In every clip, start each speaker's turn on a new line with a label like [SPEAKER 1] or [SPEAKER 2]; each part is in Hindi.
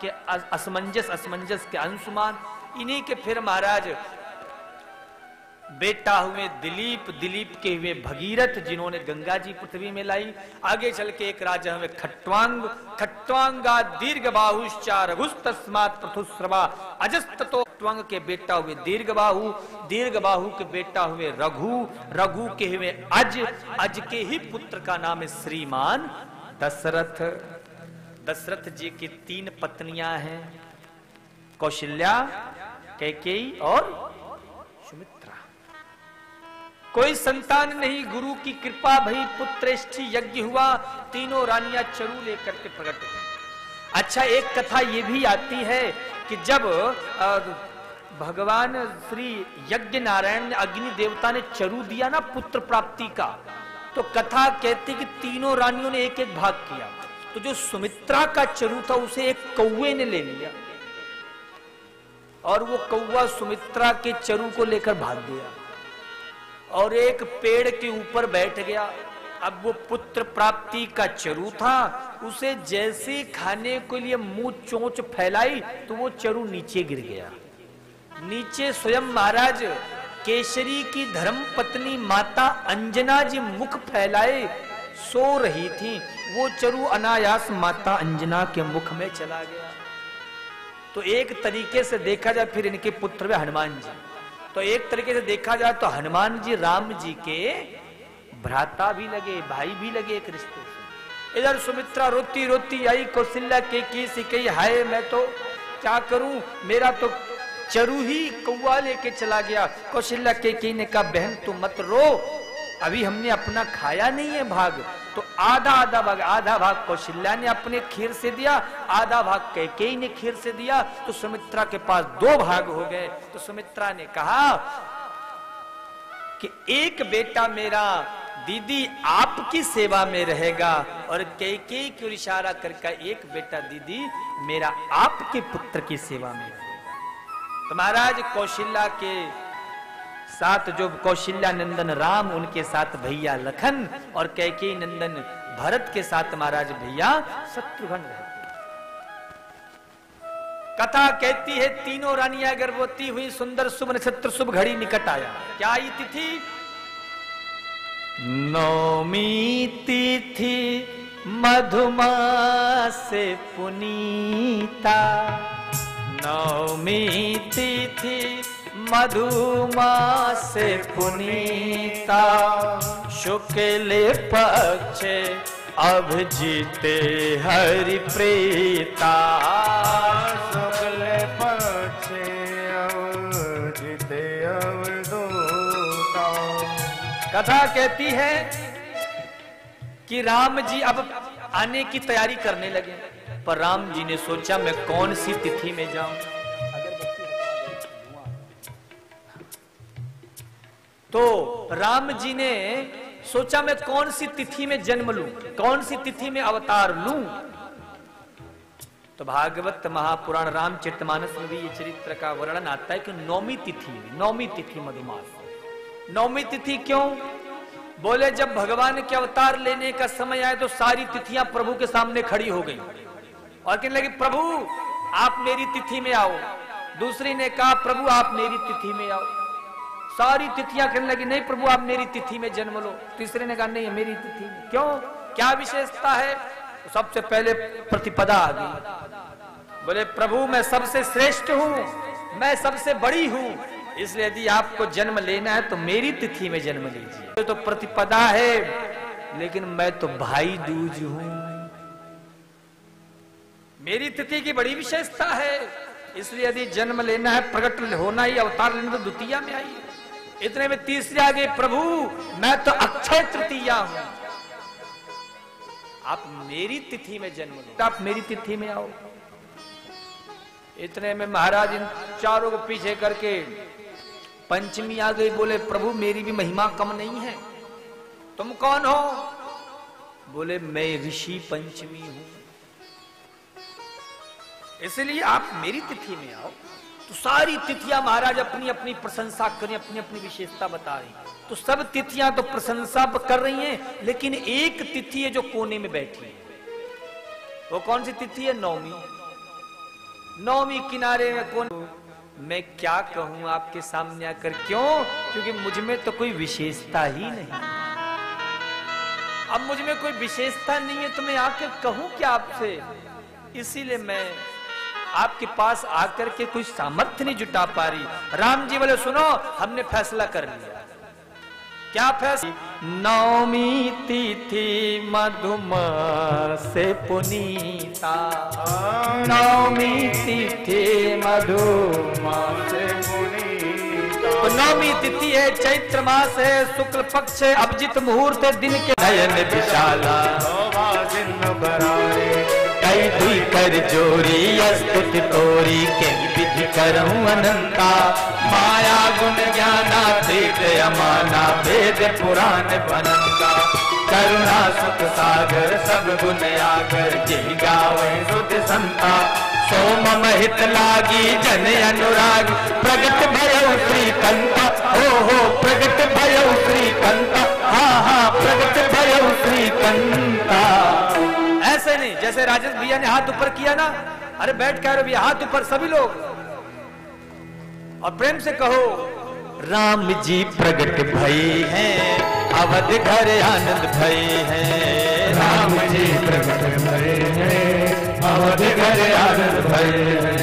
[SPEAKER 1] के असमंजस के अंशुमान। इन्हीं के फिर महाराज बेटा हुए दिलीप के हुए भगीरथ, जिन्होंने गंगा जी पृथ्वी में लाई। आगे चल के एक राजा हुए खट्वांगा दीर्घ बाहुश्चा रघुस्तस्मात् पृथुस्रवा अजस्ततो। खट्वांग के बेटा हुए दीर्घ बाहु के बेटा हुए रघु के हुए अज के ही पुत्र का नाम है श्रीमान दशरथ। दशरथ जी की 3 पत्नियां हैं, कौशल्या, कैकेयी और सुमित्रा। कोई संतान नहीं, गुरु की कृपा भई, पुत्रेष्ठी यज्ञ हुआ, तीनों रानियां चरु लेकर के प्रकट हुई। अच्छा, एक कथा ये भी आती है कि जब भगवान श्री यज्ञ नारायण ने, अग्नि देवता ने चरु दिया ना पुत्र प्राप्ति का, तो कथा कहती कि तीनों रानियों ने एक एक भाग किया। तो जो सुमित्रा का चरु था उसे एक कौवे ने ले लिया और वो कौवा सुमित्रा के चरु को लेकर भाग गया और एक पेड़ के ऊपर बैठ गया। अब वो पुत्र प्राप्ति का चरु था, उसे जैसे खाने के लिए मुंह चोंच फैलाई तो वो चरु नीचे गिर गया। नीचे स्वयं महाराज केसरी की धर्म पत्नी माता अंजना जी मुख फैलाए सो रही थी, वो चरु अनायास माता अंजना के मुख में चला गया। तो एक तरीके से देखा जाए, फिर इनके पुत्र वे हनुमान जी, तो एक तरीके से देखा जाए तो हनुमान जी राम जी के भ्राता भी लगे, भाई भी लगे एक रिश्ते से। इधर सुमित्रा रोती रोती आई कौशल्या के सिकई, हाय मैं तो क्या करूं, मेरा तो चरु ही कौवा लेके चला गया। कौशल्या के ने कहा बहन तुम मत रो, अभी हमने अपना खाया नहीं है भाग। तो आधा भाग कौशल्या ने अपने खीर से दिया, आधा भाग कैकेयी ने खीर से दिया। तो सुमित्रा के पास 2 भाग हो गए। तो सुमित्रा ने कहा कि एक बेटा मेरा दीदी आपकी सेवा में रहेगा, और कैकेयी की ओर इशारा करके एक बेटा दीदी मेरा आपके पुत्र की सेवा में रहेगा। तो महाराज कौशल्या के साथ जो कौशल्या नंदन राम, उनके साथ भैया लखन, और कैकेयी नंदन भरत के साथ महाराज भैया शत्रुघ्न रहते। कथा कहती है तीनों रानियां गर्भवती हुई, सुंदर शुभ नक्षत्र शुभ घड़ी निकट आया। क्या आई तिथि? नौमी तिथि मधुमास पुनीता, नौमी तिथि मधुमास पुनीता, शुक्ल पक्ष अभिजीते हरि प्रीता, शुक्ल पक्ष अभिजीते अवधूता। कथा कहती है कि राम जी अब आने की तैयारी करने लगे, पर राम जी ने सोचा मैं कौन सी तिथि में जाऊं। तो राम जी ने सोचा मैं कौन सी तिथि में जन्म लूं, कौन सी तिथि में अवतार लूं। तो भागवत महापुराण रामचरितमानस में भी ये चरित्र का वर्णन आता है कि नौमी तिथि मधुमास। नौमी तिथि क्यों? बोले जब भगवान के अवतार लेने का समय आया तो सारी तिथियां प्रभु के सामने खड़ी हो गई और कहने लगी प्रभु आप मेरी तिथि में आओ। दूसरी ने कहा प्रभु आप मेरी तिथि में आओ। सारी तिथियां कहने लगी नहीं प्रभु आप मेरी तिथि में जन्म लो। तीसरे ने कहा नहीं मेरी तिथि में। क्यों, क्या विशेषता है? तो सबसे पहले प्रतिपदा आ गई। बोले प्रभु मैं सबसे श्रेष्ठ हूं, मैं सबसे बड़ी हूं, इसलिए यदि आपको जन्म लेना है तो मेरी तिथि में जन्म लीजिए। तो प्रतिपदा है लेकिन मैं तो भाई दूज हूं, मेरी तिथि की बड़ी विशेषता है, इसलिए यदि जन्म लेना है प्रकट होना ही अवतार लेना तो द्वितीया में आई। इतने में तीसरे आ गए प्रभु मैं तो अक्षय तृतीया हूं, आप मेरी तिथि में जन्म लो, आप मेरी तिथि में आओ। इतने में महाराज इन चारों को पीछे करके पंचमी आ गई। बोले प्रभु मेरी भी महिमा कम नहीं है, तुम कौन हो? बोले मैं ऋषि पंचमी हूं, इसलिए आप मेरी तिथि में आओ। तो सारी तिथियां महाराज अपनी अपनी प्रशंसा करें, अपनी अपनी विशेषता बता रही। तो सब तिथियां तो प्रशंसा कर रही हैं, लेकिन एक तिथि है जो कोने में बैठी है। वो कौन सी तिथि है? नौमी। नौमी किनारे में कौन, मैं क्या कहूं आपके सामने आकर, क्यों? क्योंकि मुझ में तो कोई विशेषता ही नहीं। अब मुझ में कोई विशेषता नहीं है तो मैं आकर कहूं क्या आपसे? इसीलिए मैं आपके पास आकर के कोई सामर्थ्य नहीं जुटा पा रही। राम जी बोले सुनो, हमने फैसला कर लिया। क्या फैसला? नौमी तिथि मधुमास पुनीता, नौमी तिथि मधुमास पुनीता। तो नौमी तिथि है, चैत्र मास है, शुक्ल पक्ष है, अभिजित मुहूर्त दिन के नयन विशाला, कई दुई कर जोरी स्तुति तोरी, के विधि करऊं अनंता, माया गुण ज्ञाना देख अमाना, वेद पुराण बनंता, करुणा सुख सागर सब गुण आगर, जिहि गावे सुध संता, सोम महित लागी जन अनुराग, प्रगट भयउ श्रीकंता, हो प्रगट भयउ श्रीकंता, हा प्रगट भयउ श्रीकंता। ऐसे नहीं जैसे राजेश भैया ने हाथ ऊपर किया ना, अरे बैठ कर भैया हाथ ऊपर सभी लोग, और प्रेम से कहो, राम जी प्रगट भई हैं, अवध घर आनंद भई हैं, राम जी प्रगट भई हैं, अवध घर आनंद भई हैं,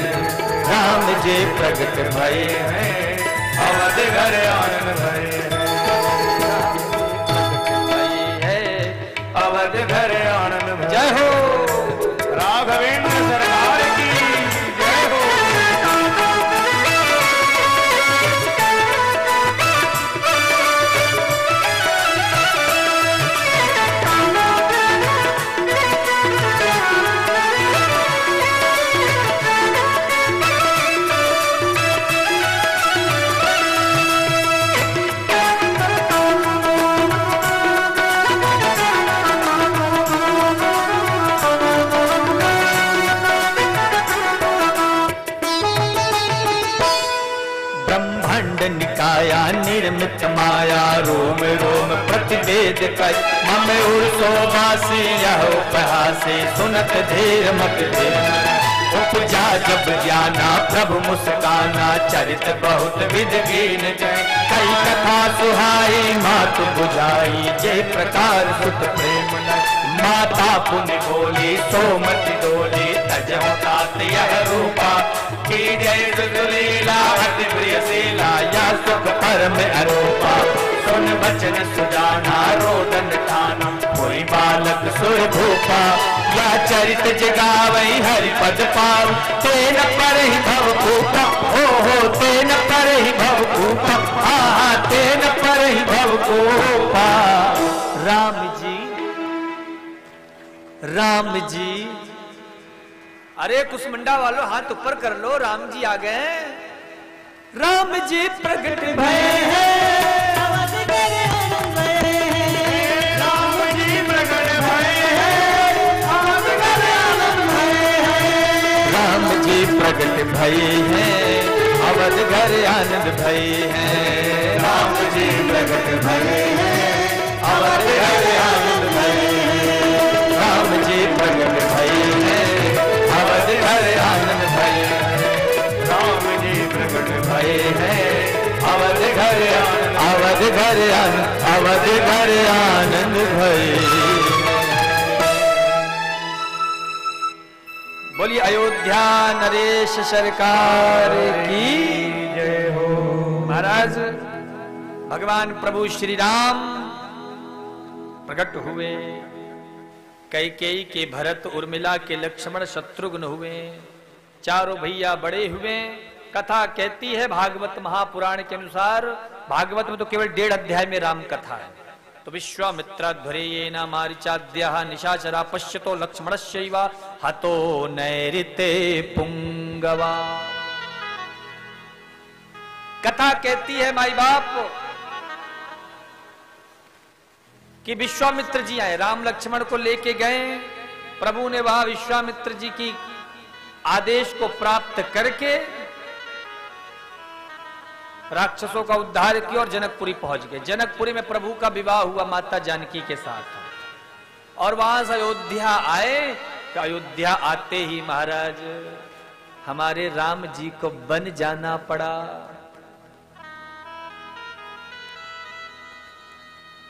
[SPEAKER 1] राम जी प्रगट भई हैं, अवध घर आनंद भई हैं, अवध घर आनंद भई। जय हो राघवेंद्र सरकार की जय हो। निकाया निर्मित माया, रोम रोम प्रतिवेद कर, मम उर शोभासी यह उपहासी, सुनत धीर मत उपजा जब ज्ञाना, प्रभु मुस्काना, चरित बहुत विध कीन जय, कई कथा सुहाई मातु बुझाई, जय प्रकार सुत प्रेम न, माता पुण्य बोली सोमति डोली, तजहु तात यह रूपा, की जय सुलीला अति प्रिय शीला, या सुख परम अरूपा, सुन बचन सुजाना रोदन ठाना, कोई बालक सुर भूपा, या चरित जगावई हरि पद पाव, तेन पर ही भव कूपा, हो तेन पर ही भव कूपा, हा तेन पर ही भव कूपा। राम जी, राम जी, अरे कुसमुंडा वालों हाथ ऊपर कर लो, राम जी आ गए। राम जी प्रगट भय है, अवध घर आनंद भय है, राम जी प्रगट भय है, अवध घर आनंद भय है, राम जी प्रगट भय है, अवध घर आनंद भय है, राम जी प्रगट भय है, अवध घर आनंद भय है, राम जी प्रगट भय है, अवध घर आनंद भय, राम जी प्रगट भय है, अवध घर आनंद, अवध घर आनंद, अवध घर आनंद भय। बोलिए अयोध्या नरेश सरकार की जय हो। महाराज भगवान प्रभु श्री राम प्रकट हुए, कैकेयी के भरत, उर्मिला के लक्ष्मण, शत्रुघ्न हुए, चारों भैया बड़े हुए। कथा कहती है भागवत महापुराण के अनुसार, भागवत में तो केवल 1.5 अध्याय में राम कथा है। तो विश्वामित्राध्वरेयेन मारीचाद्यः निशाचरा पश्यतो लक्ष्मणस्यैव हतो नैऋते पुंगवा। कथा कहती है माई बाप कि विश्वामित्र जी आए, राम लक्ष्मण को लेके गए, प्रभु ने वहां विश्वामित्र जी की आदेश को प्राप्त करके राक्षसों का उद्धार किया और जनकपुरी पहुंच गए। जनकपुरी में प्रभु का विवाह हुआ माता जानकी के साथ, और वहां से अयोध्या आए। तो अयोध्या आते ही महाराज हमारे राम जी को वन जाना पड़ा।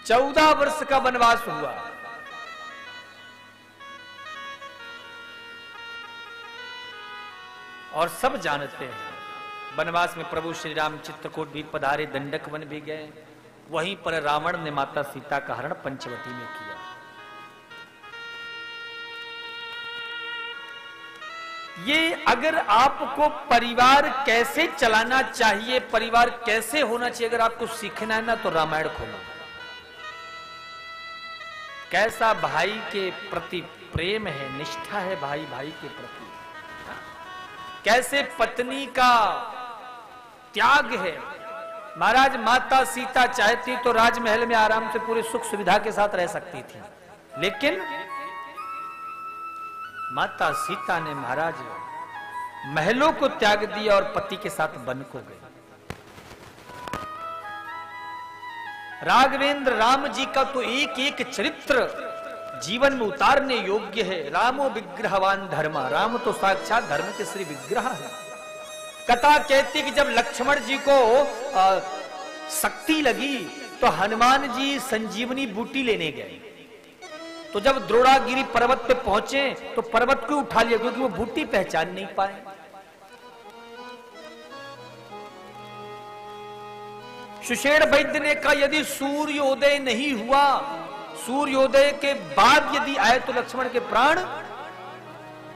[SPEAKER 1] 14 वर्ष का वनवास हुआ। और सब जानते हैं वनवास में प्रभु श्री राम चित्रकूट भी पधारे, दंडक वन भी गए। वहीं पर रावण ने माता सीता का हरण पंचवटी में किया। ये अगर आपको परिवार कैसे चलाना चाहिए, परिवार कैसे होना चाहिए, अगर आपको सीखना है ना तो रामायण खोलो। कैसा भाई के प्रति प्रेम है, निष्ठा है भाई भाई के प्रति, कैसे पत्नी का त्याग है। महाराज माता सीता चाहती तो राजमहल में आराम से पूरे सुख सुविधा के साथ रह सकती थी, लेकिन माता सीता ने महाराज महलों को त्याग दिया और पति के साथ वन को गई। राघवेंद्र राम जी का तो एक एक चरित्र जीवन में उतारने योग्य है। रामो विग्रहवान धर्मा, राम तो साक्षात धर्म के श्री विग्रह है। कथा कहती कि जब लक्ष्मण जी को शक्ति लगी तो हनुमान जी संजीवनी बूटी लेने गए। तो जब द्रोणागिरी पर्वत पे पहुंचे तो पर्वत को उठा लिया, क्योंकि वो बूटी पहचान नहीं पाए। सुषेण वैद्य ने कहा यदि सूर्योदय नहीं हुआ, सूर्योदय के बाद यदि आए तो लक्ष्मण के प्राण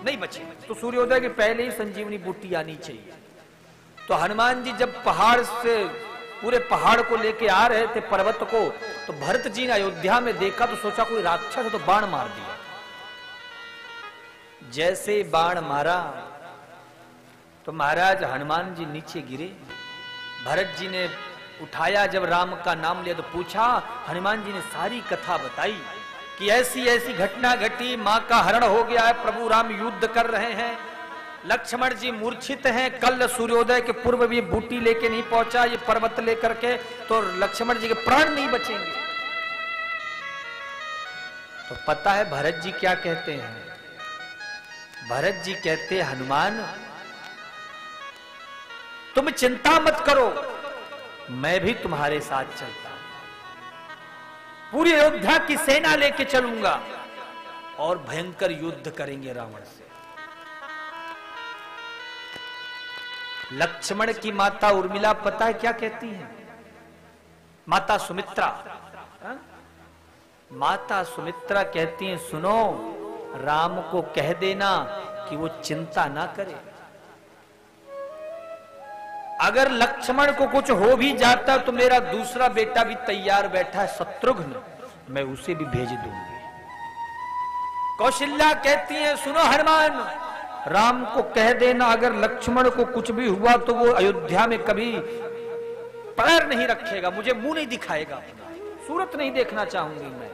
[SPEAKER 1] नहीं बचे, तो सूर्योदय के पहले ही संजीवनी बूटी आनी चाहिए। तो हनुमान जी जब पहाड़ से पूरे पहाड़ को लेके आ रहे थे पर्वत को, तो भरत जी ने अयोध्या में देखा तो सोचा कोई राक्षस है, तो बाण मार दिया। जैसे बाण मारा तो महाराज हनुमान जी नीचे गिरे। भरत जी ने उठाया, जब राम का नाम लिया तो पूछा। हनुमान जी ने सारी कथा बताई कि ऐसी ऐसी घटना घटी, मां का हरण हो गया है, प्रभु राम युद्ध कर रहे हैं, लक्ष्मण जी मूर्छित हैं, कल सूर्योदय के पूर्व भी बूटी लेके नहीं पहुंचा ये पर्वत लेकर के, तो लक्ष्मण जी के प्राण नहीं बचेंगे। तो पता है भरत जी क्या कहते हैं? भरत जी कहते हैं हनुमान तुम चिंता मत करो, मैं भी तुम्हारे साथ चलता हूं, पूरी अयोध्या की सेना लेके चलूंगा और भयंकर युद्ध करेंगे रावण से। लक्ष्मण की माता उर्मिला पता है क्या कहती है? माता सुमित्रा, माता सुमित्रा कहती हैं सुनो, राम को कह देना कि वो चिंता ना करे। अगर लक्ष्मण को कुछ हो भी जाता तो मेरा दूसरा बेटा भी तैयार बैठा है शत्रुघ्न, मैं उसे भी भेज दूंगी। कौशल्या कहती है सुनो हनुमान, राम को कह देना अगर लक्ष्मण को कुछ भी हुआ तो वो अयोध्या में कभी पैर नहीं रखेगा, मुझे मुंह नहीं दिखाएगा, सूरत नहीं देखना चाहूंगी मैं।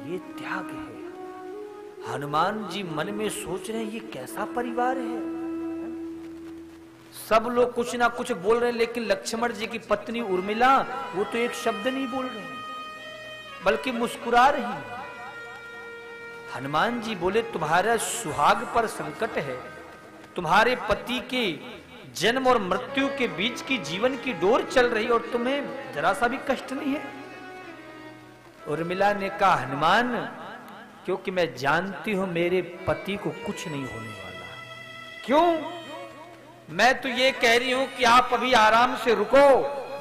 [SPEAKER 1] ये त्याग है। हनुमान जी मन में सोच रहे हैं ये कैसा परिवार है। सब लोग कुछ ना कुछ बोल रहे हैं, लेकिन लक्ष्मण जी की पत्नी उर्मिला वो तो एक शब्द नहीं बोल रहे हैं, बल्कि मुस्कुरा रही है। हनुमान जी बोले तुम्हारा सुहाग पर संकट है, तुम्हारे पति के जन्म और मृत्यु के बीच की जीवन की डोर चल रही और तुम्हें जरा सा भी कष्ट नहीं है। उर्मिला ने कहा हनुमान, क्योंकि मैं जानती हूं मेरे पति को कुछ नहीं होने वाला। क्यों? मैं तो ये कह रही हूं कि आप अभी आराम से रुको,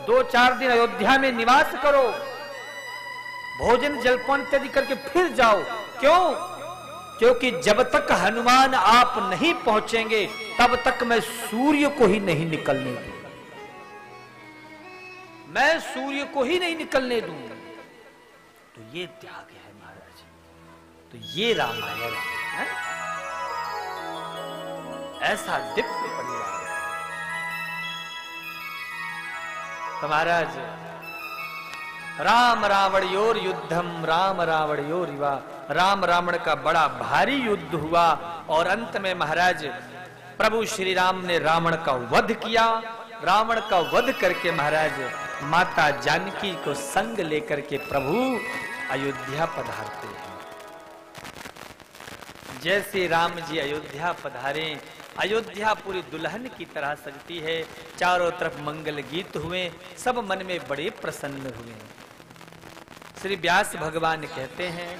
[SPEAKER 1] 2-4 दिन अयोध्या में निवास करो, भोजन जलपान इत्यादि करके फिर जाओ। क्यों? क्योंकि जब तक हनुमान आप नहीं पहुंचेंगे तब तक मैं सूर्य को ही नहीं निकलने दूंगा, मैं सूर्य को ही नहीं निकलने दूंगा। तो ये त्याग है महाराज, तो ये रामायण है। ऐसा दिव्य परिवार है। तो महाराज राम रावणयोर युद्धम, राम रावणयोरिवा, राम रावण का बड़ा भारी युद्ध हुआ और अंत में महाराज प्रभु श्री राम ने रावण का वध किया। रावण का वध करके महाराज माता जानकी को संग लेकर के प्रभु अयोध्या पधारते हैं। जैसे राम जी अयोध्या पधारे, अयोध्या पूरी दुल्हन की तरह सजती है, चारों तरफ मंगल गीत हुए, सब मन में बड़े प्रसन्न हुए। श्री व्यास भगवान कहते हैं,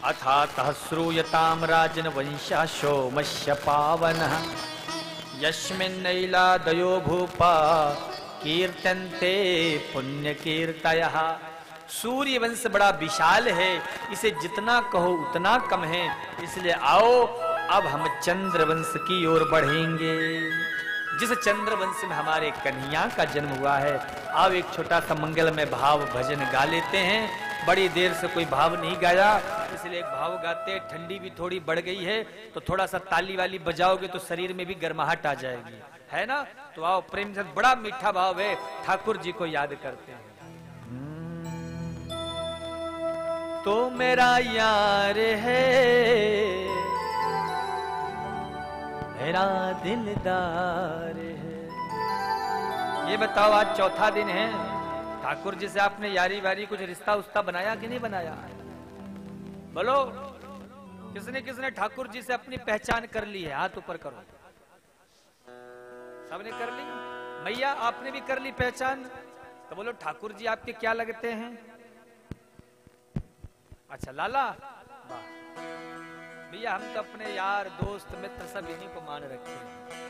[SPEAKER 1] अथातः श्रूयताम राजन वंशा सोमस्य पावनः यस्मिन्नैलादयो भूपा कीर्तन्ते पुण्य कीर्तयः। सूर्य वंश बड़ा विशाल है, इसे जितना कहो उतना कम है, इसलिए आओ अब हम चंद्र वंश की ओर बढ़ेंगे, जिस चंद्र वंश में हमारे कन्हैया का जन्म हुआ है। आओ एक छोटा सा मंगलमय भाव भजन गा लेते हैं। बड़ी देर से कोई भाव नहीं गाया, इसलिए एक भाव गाते। ठंडी भी थोड़ी बढ़ गई है, तो थोड़ा सा ताली वाली बजाओगे तो शरीर में भी गर्माहट आ जाएगी, है ना? तो आओ प्रेम से, बड़ा मीठा भाव है, ठाकुर जी को याद करते हैं। तो मेरा यार है, मेरा दिलदार है। ये बताओ, आज चौथा दिन है, ठाकुर जी से आपने यारी वारी कुछ रिश्ता उस्ता बनाया कि नहीं बनाया? बोलो, किसने किसने ठाकुर जी से अपनी पहचान कर ली है? हाथ ऊपर करो। सबने कर ली? मैया आपने भी कर ली पहचान? तो बोलो, ठाकुर जी आपके क्या लगते हैं? अच्छा, लाला। वाह भैया, हम तो अपने यार दोस्त मित्र सब इन्हीं को मान रखे हैं।